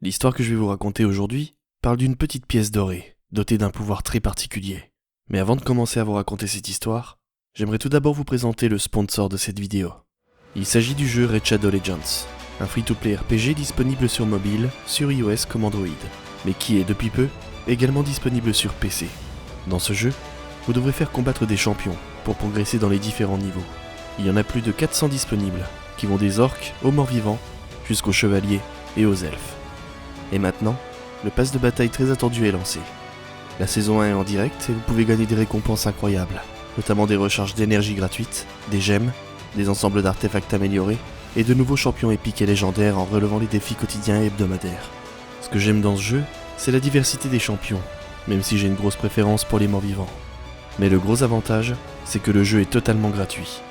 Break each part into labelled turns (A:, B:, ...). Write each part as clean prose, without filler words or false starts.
A: L'histoire que je vais vous raconter aujourd'hui parle d'une petite pièce dorée, dotée d'un pouvoir très particulier. Mais avant de commencer à vous raconter cette histoire, j'aimerais tout d'abord vous présenter le sponsor de cette vidéo. Il s'agit du jeu Raid Shadow Legends, un free-to-play RPG disponible sur mobile, sur iOS comme Android, mais qui est depuis peu également disponible sur PC. Dans ce jeu, vous devrez faire combattre des champions pour progresser dans les différents niveaux. Il y en a plus de 400 disponibles, qui vont des orques aux morts-vivants, jusqu'aux chevaliers et aux elfes. Et maintenant, le pass de bataille très attendu est lancé. La saison 1 est en direct et vous pouvez gagner des récompenses incroyables, notamment des recharges d'énergie gratuites, des gemmes, des ensembles d'artefacts améliorés et de nouveaux champions épiques et légendaires en relevant les défis quotidiens et hebdomadaires. Ce que j'aime dans ce jeu, c'est la diversité des champions, même si j'ai une grosse préférence pour les morts-vivants. Mais le gros avantage, c'est que le jeu est totalement gratuit.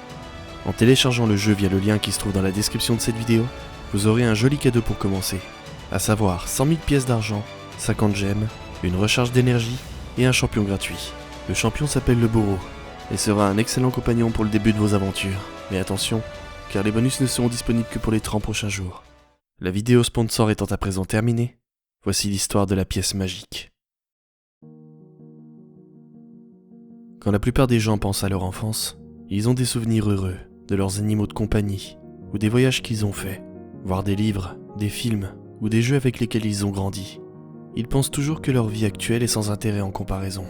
A: En téléchargeant le jeu via le lien qui se trouve dans la description de cette vidéo, vous aurez un joli cadeau pour commencer, à savoir 100 000 pièces d'argent, 50 gemmes, une recharge d'énergie et un champion gratuit. Le champion s'appelle le bourreau et sera un excellent compagnon pour le début de vos aventures. Mais attention, car les bonus ne seront disponibles que pour les 30 prochains jours. La vidéo sponsor étant à présent terminée, voici l'histoire de la pièce magique. Quand la plupart des gens pensent à leur enfance, ils ont des souvenirs heureux de leurs animaux de compagnie ou des voyages qu'ils ont faits, voire des livres, des films ou des jeux avec lesquels ils ont grandi. Ils pensent toujours que leur vie actuelle est sans intérêt en comparaison.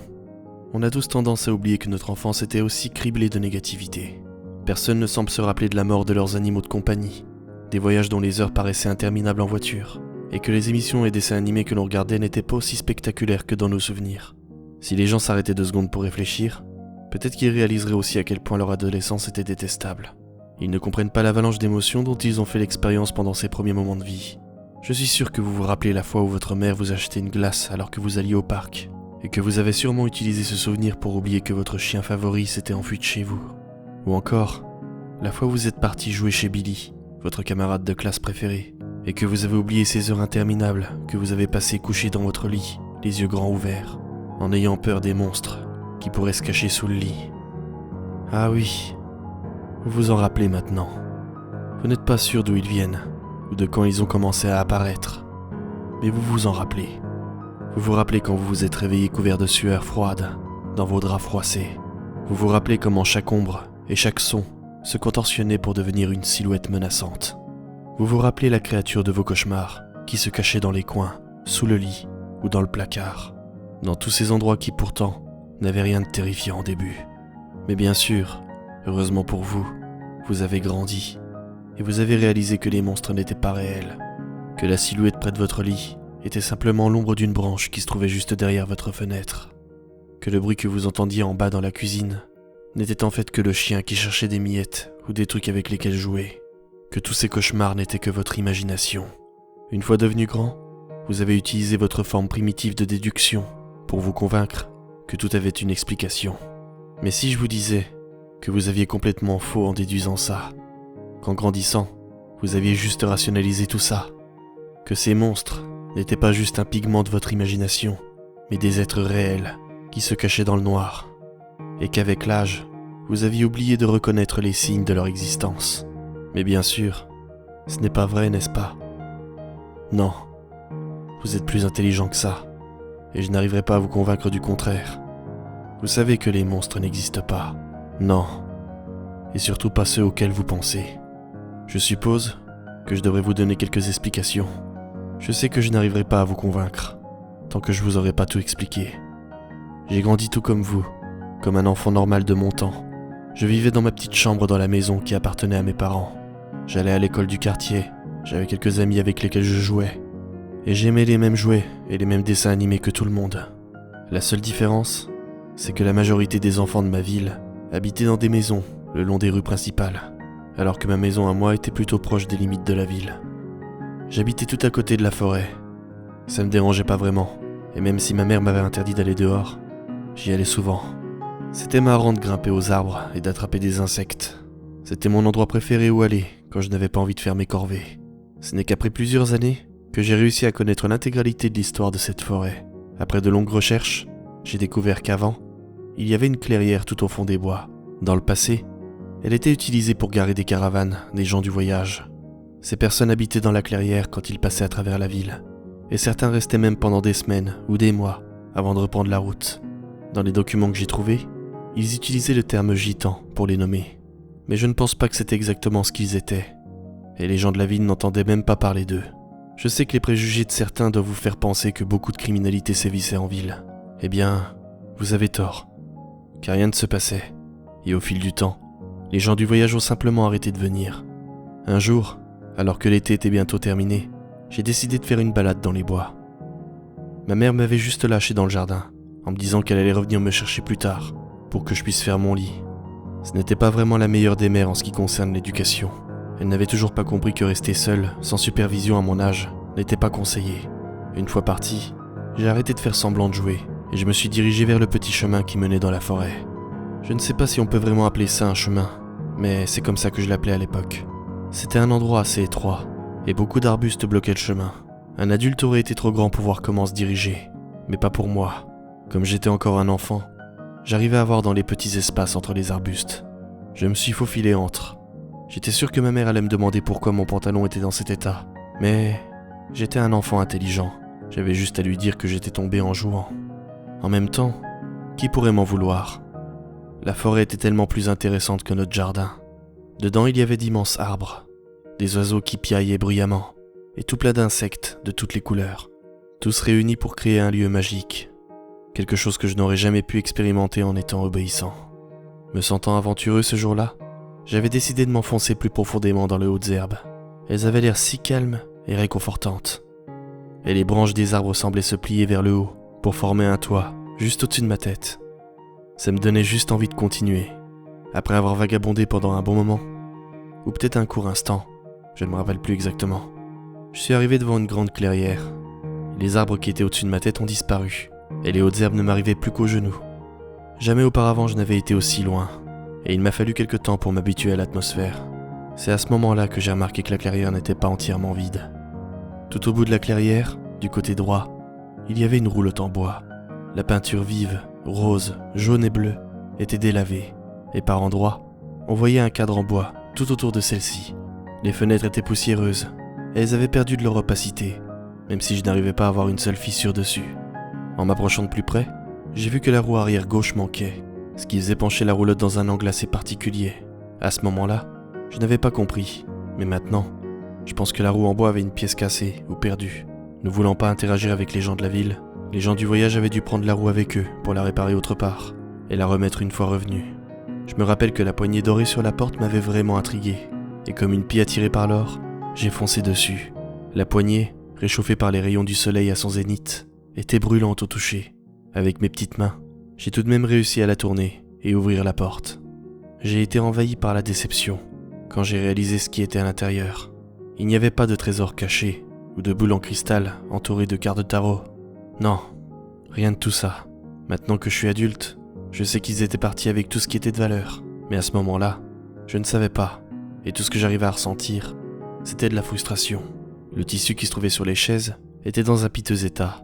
A: On a tous tendance à oublier que notre enfance était aussi criblée de négativité. Personne ne semble se rappeler de la mort de leurs animaux de compagnie, des voyages dont les heures paraissaient interminables en voiture, et que les émissions et dessins animés que l'on regardait n'étaient pas aussi spectaculaires que dans nos souvenirs. Si les gens s'arrêtaient 2 secondes pour réfléchir, peut-être qu'ils réaliseraient aussi à quel point leur adolescence était détestable. Ils ne comprennent pas l'avalanche d'émotions dont ils ont fait l'expérience pendant ces premiers moments de vie. Je suis sûr que vous vous rappelez la fois où votre mère vous achetait une glace alors que vous alliez au parc, et que vous avez sûrement utilisé ce souvenir pour oublier que votre chien favori s'était enfui de chez vous. Ou encore, la fois où vous êtes parti jouer chez Billy, votre camarade de classe préféré, et que vous avez oublié ces heures interminables que vous avez passées couché dans votre lit, les yeux grands ouverts, en ayant peur des monstres qui pourraient se cacher sous le lit. Ah oui, vous vous en rappelez maintenant. Vous n'êtes pas sûr d'où ils viennent, ou de quand ils ont commencé à apparaître, mais vous vous en rappelez. Vous vous rappelez quand vous vous êtes réveillé couvert de sueur froide, dans vos draps froissés. Vous vous rappelez comment chaque ombre et chaque son se contorsionnaient pour devenir une silhouette menaçante. Vous vous rappelez la créature de vos cauchemars, qui se cachait dans les coins, sous le lit ou dans le placard, dans tous ces endroits qui pourtant n'avaient rien de terrifiant au début. Mais bien sûr, heureusement pour vous, vous avez grandi, et vous avez réalisé que les monstres n'étaient pas réels, que la silhouette près de votre lit était simplement l'ombre d'une branche qui se trouvait juste derrière votre fenêtre, que le bruit que vous entendiez en bas dans la cuisine n'était en fait que le chien qui cherchait des miettes ou des trucs avec lesquels jouer, que tous ces cauchemars n'étaient que votre imagination. Une fois devenu grand, vous avez utilisé votre forme primitive de déduction pour vous convaincre que tout avait une explication. Mais si je vous disais que vous aviez complètement faux en déduisant ça, qu'en grandissant, vous aviez juste rationalisé tout ça, que ces monstres n'étaient pas juste un pigment de votre imagination, mais des êtres réels qui se cachaient dans le noir, et qu'avec l'âge, vous aviez oublié de reconnaître les signes de leur existence. Mais bien sûr, ce n'est pas vrai, n'est-ce pas? Non, vous êtes plus intelligent que ça, et je n'arriverai pas à vous convaincre du contraire. Vous savez que les monstres n'existent pas. Non, et surtout pas ceux auxquels vous pensez. Je suppose que je devrais vous donner quelques explications. Je sais que je n'arriverai pas à vous convaincre, tant que je vous aurai pas tout expliqué. J'ai grandi tout comme vous, comme un enfant normal de mon temps. Je vivais dans ma petite chambre dans la maison qui appartenait à mes parents. J'allais à l'école du quartier, j'avais quelques amis avec lesquels je jouais. Et j'aimais les mêmes jouets et les mêmes dessins animés que tout le monde. La seule différence, c'est que la majorité des enfants de ma ville habitaient dans des maisons le long des rues principales, alors que ma maison à moi était plutôt proche des limites de la ville. J'habitais tout à côté de la forêt. Ça me dérangeait pas vraiment, et même si ma mère m'avait interdit d'aller dehors, j'y allais souvent. C'était marrant de grimper aux arbres et d'attraper des insectes. C'était mon endroit préféré où aller quand je n'avais pas envie de faire mes corvées. Ce n'est qu'après plusieurs années que j'ai réussi à connaître l'intégralité de l'histoire de cette forêt. Après de longues recherches, j'ai découvert qu'avant, il y avait une clairière tout au fond des bois. Dans le passé, elle était utilisée pour garer des caravanes, des gens du voyage. Ces personnes habitaient dans la clairière quand ils passaient à travers la ville. et certains restaient même pendant des semaines ou des mois avant de reprendre la route. Dans les documents que j'ai trouvés, ils utilisaient le terme gitan pour les nommer, mais je ne pense pas que c'était exactement ce qu'ils étaient, et les gens de la ville n'entendaient même pas parler d'eux. Je sais que les préjugés de certains doivent vous faire penser que beaucoup de criminalité sévissait en ville. Eh bien, vous avez tort, car rien ne se passait, et au fil du temps, les gens du voyage ont simplement arrêté de venir. Un jour, alors que l'été était bientôt terminé, j'ai décidé de faire une balade dans les bois. Ma mère m'avait juste lâché dans le jardin, en me disant qu'elle allait revenir me chercher plus tard, pour que je puisse faire mon lit. Ce n'était pas vraiment la meilleure des mères en ce qui concerne l'éducation. Elle n'avait toujours pas compris que rester seule, sans supervision à mon âge, n'était pas conseillé. Une fois parti, j'ai arrêté de faire semblant de jouer, et je me suis dirigé vers le petit chemin qui menait dans la forêt. Je ne sais pas si on peut vraiment appeler ça un chemin, mais c'est comme ça que je l'appelais à l'époque. C'était un endroit assez étroit, et beaucoup d'arbustes bloquaient le chemin. Un adulte aurait été trop grand pour voir comment se diriger, mais pas pour moi. Comme j'étais encore un enfant, j'arrivais à voir dans les petits espaces entre les arbustes. Je me suis faufilé entre. J'étais sûr que ma mère allait me demander pourquoi mon pantalon était dans cet état, mais j'étais un enfant intelligent. J'avais juste à lui dire que j'étais tombé en jouant. En même temps, qui pourrait m'en vouloir ? La forêt était tellement plus intéressante que notre jardin. Dedans, il y avait d'immenses arbres, des oiseaux qui piaillaient bruyamment, et tout plein d'insectes de toutes les couleurs, tous réunis pour créer un lieu magique, quelque chose que je n'aurais jamais pu expérimenter en étant obéissant. Me sentant aventureux ce jour-là, j'avais décidé de m'enfoncer plus profondément dans les hautes herbes. Elles avaient l'air si calmes et réconfortantes, et les branches des arbres semblaient se plier vers le haut pour former un toit juste au-dessus de ma tête. Ça me donnait juste envie de continuer, après avoir vagabondé pendant un bon moment, ou peut-être un court instant, je ne me rappelle plus exactement. Je suis arrivé devant une grande clairière. Les arbres qui étaient au-dessus de ma tête ont disparu, et les hautes herbes ne m'arrivaient plus qu'aux genoux. Jamais auparavant je n'avais été aussi loin, et il m'a fallu quelque temps pour m'habituer à l'atmosphère. C'est à ce moment-là que j'ai remarqué que la clairière n'était pas entièrement vide. Tout au bout de la clairière, du côté droit, il y avait une roulotte en bois. La peinture vive, rose, jaune et bleue, était délavée, et par endroits, on voyait un cadre en bois tout autour de celle-ci. Les fenêtres étaient poussiéreuses, et elles avaient perdu de leur opacité, même si je n'arrivais pas à voir une seule fissure dessus. En m'approchant de plus près, j'ai vu que la roue arrière gauche manquait, ce qui faisait pencher la roulotte dans un angle assez particulier. À ce moment-là, je n'avais pas compris, mais maintenant, je pense que la roue en bois avait une pièce cassée ou perdue. Ne voulant pas interagir avec les gens de la ville, les gens du voyage avaient dû prendre la roue avec eux pour la réparer autre part, et la remettre une fois revenue. Je me rappelle que la poignée dorée sur la porte m'avait vraiment intrigué, et comme une pie attirée par l'or, j'ai foncé dessus. La poignée, réchauffée par les rayons du soleil à son zénith, était brûlante au toucher. Avec mes petites mains, j'ai tout de même réussi à la tourner et ouvrir la porte. J'ai été envahi par la déception quand j'ai réalisé ce qui était à l'intérieur. Il n'y avait pas de trésor caché ou de boules en cristal entourées de cartes de tarot. Non, rien de tout ça. Maintenant que je suis adulte, je sais qu'ils étaient partis avec tout ce qui était de valeur. Mais à ce moment-là, je ne savais pas. Et tout ce que j'arrivais à ressentir, c'était de la frustration. Le tissu qui se trouvait sur les chaises était dans un piteux état,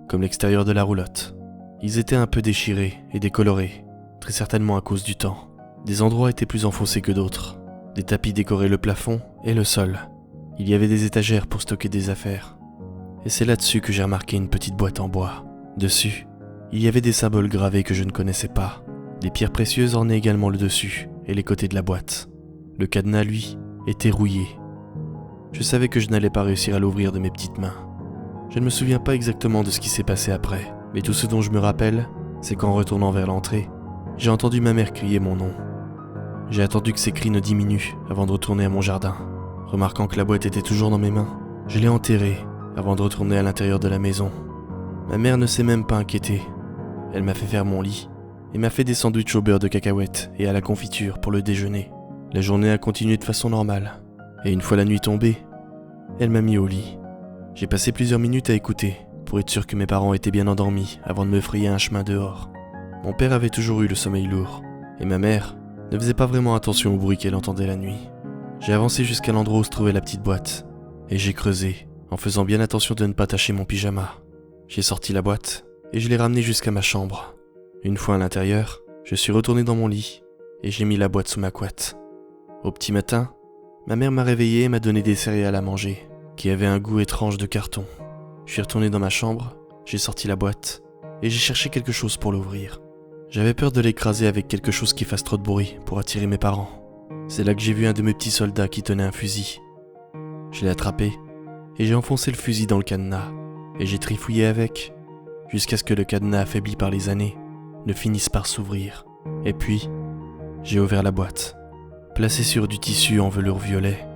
A: comme l'extérieur de la roulotte. Ils étaient un peu déchirés et décolorés, très certainement à cause du temps. Des endroits étaient plus enfoncés que d'autres. Des tapis décoraient le plafond et le sol. Il y avait des étagères pour stocker des affaires. Et c'est là-dessus que j'ai remarqué une petite boîte en bois. Dessus, il y avait des symboles gravés que je ne connaissais pas. Des pierres précieuses ornaient également le dessus et les côtés de la boîte. Le cadenas, lui, était rouillé. Je savais que je n'allais pas réussir à l'ouvrir de mes petites mains. Je ne me souviens pas exactement de ce qui s'est passé après, mais tout ce dont je me rappelle, c'est qu'en retournant vers l'entrée, j'ai entendu ma mère crier mon nom. J'ai attendu que ses cris ne diminuent avant de retourner à mon jardin. Remarquant que la boîte était toujours dans mes mains, je l'ai enterrée avant de retourner à l'intérieur de la maison. Ma mère ne s'est même pas inquiétée. Elle m'a fait faire mon lit et m'a fait des sandwichs au beurre de cacahuètes et à la confiture pour le déjeuner. La journée a continué de façon normale, et une fois la nuit tombée, elle m'a mis au lit. J'ai passé plusieurs minutes à écouter, pour être sûr que mes parents étaient bien endormis avant de me frayer un chemin dehors. Mon père avait toujours eu le sommeil lourd, et ma mère ne faisait pas vraiment attention au bruit qu'elle entendait la nuit. J'ai avancé jusqu'à l'endroit où se trouvait la petite boîte, et j'ai creusé, en faisant bien attention de ne pas tacher mon pyjama. J'ai sorti la boîte, et je l'ai ramenée jusqu'à ma chambre. Une fois à l'intérieur, je suis retourné dans mon lit, et j'ai mis la boîte sous ma couette. Au petit matin, ma mère m'a réveillé et m'a donné des céréales à manger, qui avaient un goût étrange de carton. Je suis retourné dans ma chambre, j'ai sorti la boîte et j'ai cherché quelque chose pour l'ouvrir. J'avais peur de l'écraser avec quelque chose qui fasse trop de bruit pour attirer mes parents. C'est là que j'ai vu un de mes petits soldats qui tenait un fusil. Je l'ai attrapé et j'ai enfoncé le fusil dans le cadenas et j'ai trifouillé avec jusqu'à ce que le cadenas affaibli par les années ne finisse par s'ouvrir. Et puis, j'ai ouvert la boîte. Placée sur du tissu en velours violet,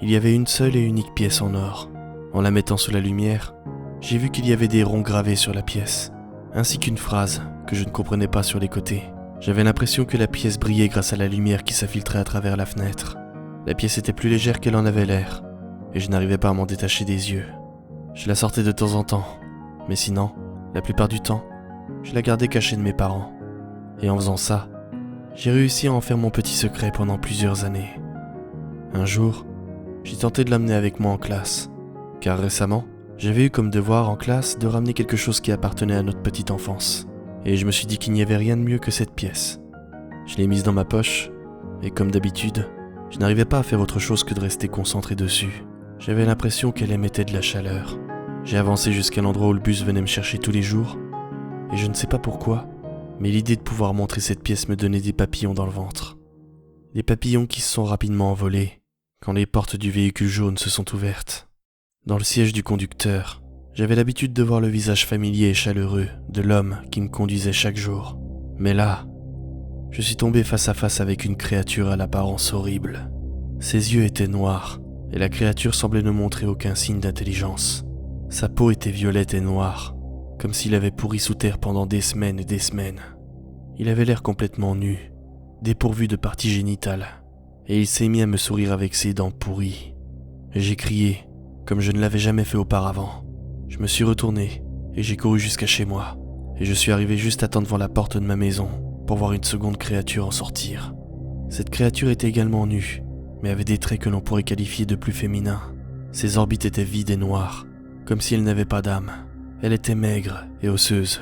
A: il y avait une seule et unique pièce en or. En la mettant sous la lumière, j'ai vu qu'il y avait des ronds gravés sur la pièce, ainsi qu'une phrase que je ne comprenais pas sur les côtés. J'avais l'impression que la pièce brillait grâce à la lumière qui s'infiltrait à travers la fenêtre. La pièce était plus légère qu'elle en avait l'air, et je n'arrivais pas à m'en détacher des yeux. Je la sortais de temps en temps, mais sinon, la plupart du temps, je la gardais cachée de mes parents. Et en faisant ça, j'ai réussi à en faire mon petit secret pendant plusieurs années. Un jour, j'ai tenté de l'amener avec moi en classe, car récemment, j'avais eu comme devoir en classe de ramener quelque chose qui appartenait à notre petite enfance. Et je me suis dit qu'il n'y avait rien de mieux que cette pièce. Je l'ai mise dans ma poche, et comme d'habitude, je n'arrivais pas à faire autre chose que de rester concentré dessus. J'avais l'impression qu'elle émettait de la chaleur. J'ai avancé jusqu'à l'endroit où le bus venait me chercher tous les jours, et je ne sais pas pourquoi, mais l'idée de pouvoir montrer cette pièce me donnait des papillons dans le ventre. Des papillons qui se sont rapidement envolés quand les portes du véhicule jaune se sont ouvertes. Dans le siège du conducteur, j'avais l'habitude de voir le visage familier et chaleureux de l'homme qui me conduisait chaque jour. Mais là, je suis tombé face à face avec une créature à l'apparence horrible. Ses yeux étaient noirs, et la créature semblait ne montrer aucun signe d'intelligence. Sa peau était violette et noire, comme s'il avait pourri sous terre pendant des semaines et des semaines. Il avait l'air complètement nu, dépourvu de parties génitales, et il s'est mis à me sourire avec ses dents pourries. J'ai crié, comme je ne l'avais jamais fait auparavant. Je me suis retourné et j'ai couru jusqu'à chez moi. Et je suis arrivé juste à temps devant la porte de ma maison pour voir une seconde créature en sortir. Cette créature était également nue, mais avait des traits que l'on pourrait qualifier de plus féminins. Ses orbites étaient vides et noires, comme si elle n'avait pas d'âme. Elle était maigre et osseuse,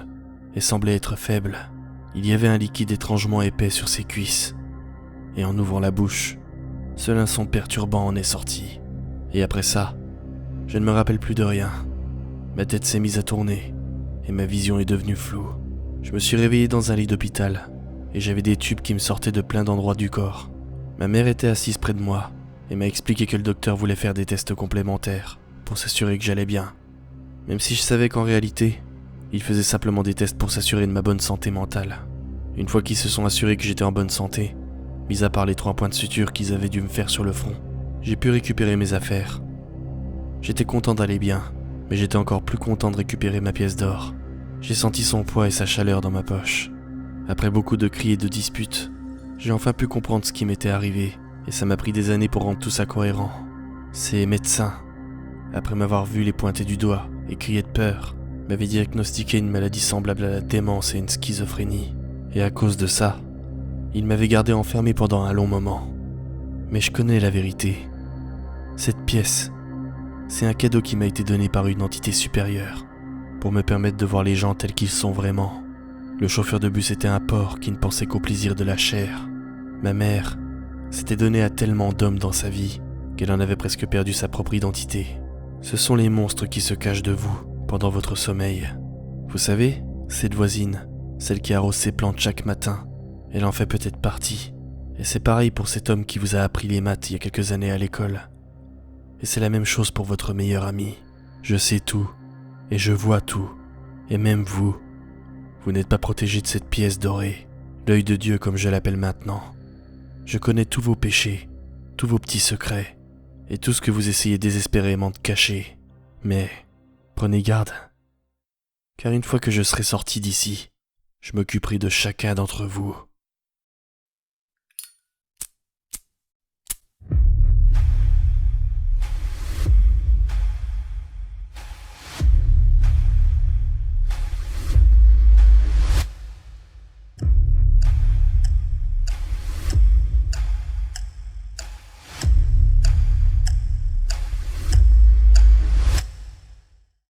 A: et semblait être faible. Il y avait un liquide étrangement épais sur ses cuisses. Et en ouvrant la bouche, seul un son perturbant en est sorti. Et après ça, je ne me rappelle plus de rien. Ma tête s'est mise à tourner et ma vision est devenue floue. Je me suis réveillé dans un lit d'hôpital et j'avais des tubes qui me sortaient de plein d'endroits du corps. Ma mère était assise près de moi et m'a expliqué que le docteur voulait faire des tests complémentaires pour s'assurer que j'allais bien. Même si je savais qu'en réalité, il faisait simplement des tests pour s'assurer de ma bonne santé mentale. Une fois qu'ils se sont assurés que j'étais en bonne santé, mis à part les 3 points de suture qu'ils avaient dû me faire sur le front, j'ai pu récupérer mes affaires. J'étais content d'aller bien, mais j'étais encore plus content de récupérer ma pièce d'or. J'ai senti son poids et sa chaleur dans ma poche. Après beaucoup de cris et de disputes, j'ai enfin pu comprendre ce qui m'était arrivé, et ça m'a pris des années pour rendre tout ça cohérent. Ces médecins, après m'avoir vu les pointer du doigt et crier de peur, m'avaient diagnostiqué une maladie semblable à la démence et une schizophrénie. Et à cause de ça, ils m'avaient gardé enfermé pendant un long moment. Mais je connais la vérité. Cette pièce, c'est un cadeau qui m'a été donné par une entité supérieure, pour me permettre de voir les gens tels qu'ils sont vraiment. Le chauffeur de bus était un porc qui ne pensait qu'au plaisir de la chair. Ma mère s'était donnée à tellement d'hommes dans sa vie qu'elle en avait presque perdu sa propre identité. Ce sont les monstres qui se cachent de vous pendant votre sommeil. Vous savez, cette voisine, celle qui arrose ses plantes chaque matin, elle en fait peut-être partie. Et c'est pareil pour cet homme qui vous a appris les maths il y a quelques années à l'école. Et c'est la même chose pour votre meilleur ami. Je sais tout, et je vois tout, et même vous. Vous n'êtes pas protégé de cette pièce dorée, l'œil de Dieu comme je l'appelle maintenant. Je connais tous vos péchés, tous vos petits secrets, et tout ce que vous essayez désespérément de cacher. Mais prenez garde, car une fois que je serai sorti d'ici, je m'occuperai de chacun d'entre vous.